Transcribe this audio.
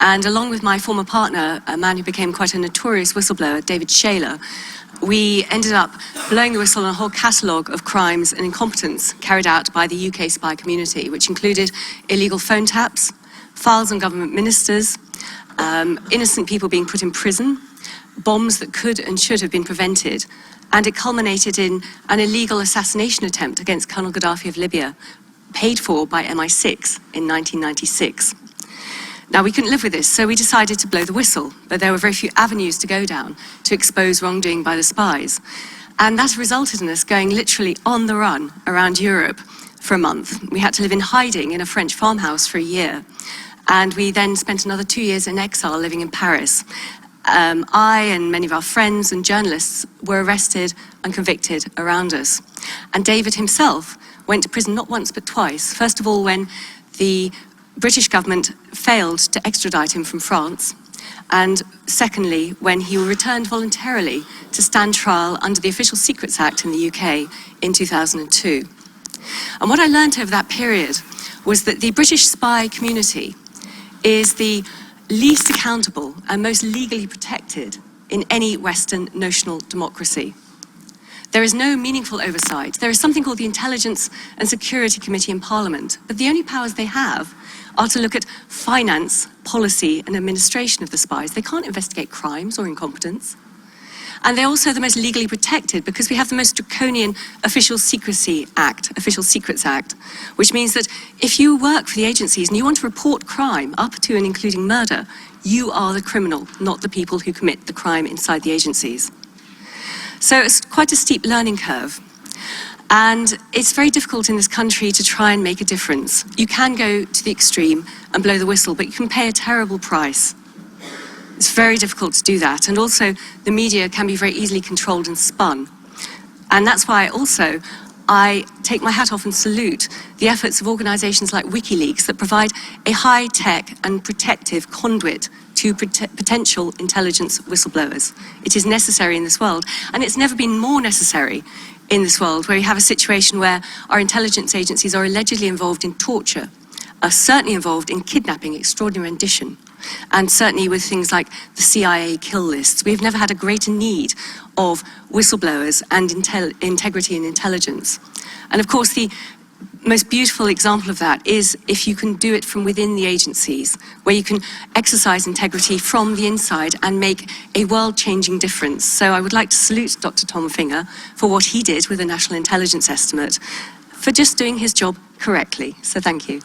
And along with my former partner, a man who became quite a notorious whistleblower, David Shaler, we ended up blowing the whistle on a whole catalogue of crimes and incompetence carried out by the UK spy community, which included illegal phone taps, files on government ministers, innocent people being put in prison, bombs that could and should have been prevented, and it culminated in an illegal assassination attempt against Colonel Gaddafi of Libya, paid for by MI6 in 1996. Now, we couldn't live with this, so we decided to blow the whistle, but there were very few avenues to go down to expose wrongdoing by the spies. And that resulted in us going literally on the run around Europe for a month. We had to live in hiding in a French farmhouse for a year. And we then spent another 2 years in exile living in Paris. I and many of our friends and journalists were arrested and convicted around us. And David himself went to prison not once but twice. First of all, when the British government failed to extradite him from France, and secondly, when he returned voluntarily to stand trial under the Official Secrets Act in the UK in 2002. And what I learned over that period was that the British spy community is the least accountable and most legally protected in any Western notional democracy. There is no meaningful oversight. There is something called the Intelligence and Security Committee in Parliament, but the only powers they have are to look at finance, policy and administration of the spies. They can't investigate crimes or incompetence. And they're also the most legally protected because we have the most draconian Official Secrecy Act, Official Secrets Act, which means that if you work for the agencies and you want to report crime up to and including murder, you are the criminal, not the people who commit the crime inside the agencies. So it's quite a steep learning curve. And it's very difficult in this country to try and make a difference. You can go to the extreme and blow the whistle, but you can pay a terrible price. It's very difficult to do that. And also, the media can be very easily controlled and spun. And that's why also I take my hat off and salute the efforts of organisations like WikiLeaks that provide a high-tech and protective conduit to potential intelligence whistleblowers. It is necessary in this world, and it's never been more necessary in this world, where you have a situation where our intelligence agencies are allegedly involved in torture, are certainly involved in kidnapping, extraordinary rendition, and certainly with things like the CIA kill lists. We've never had a greater need of whistleblowers and integrity and intelligence. And of course, the most beautiful example of that is if you can do it from within the agencies, where you can exercise integrity from the inside and make a world-changing difference. So I would like to salute Dr. Tom Finger for what he did with the National Intelligence Estimate, for just doing his job correctly. So thank you.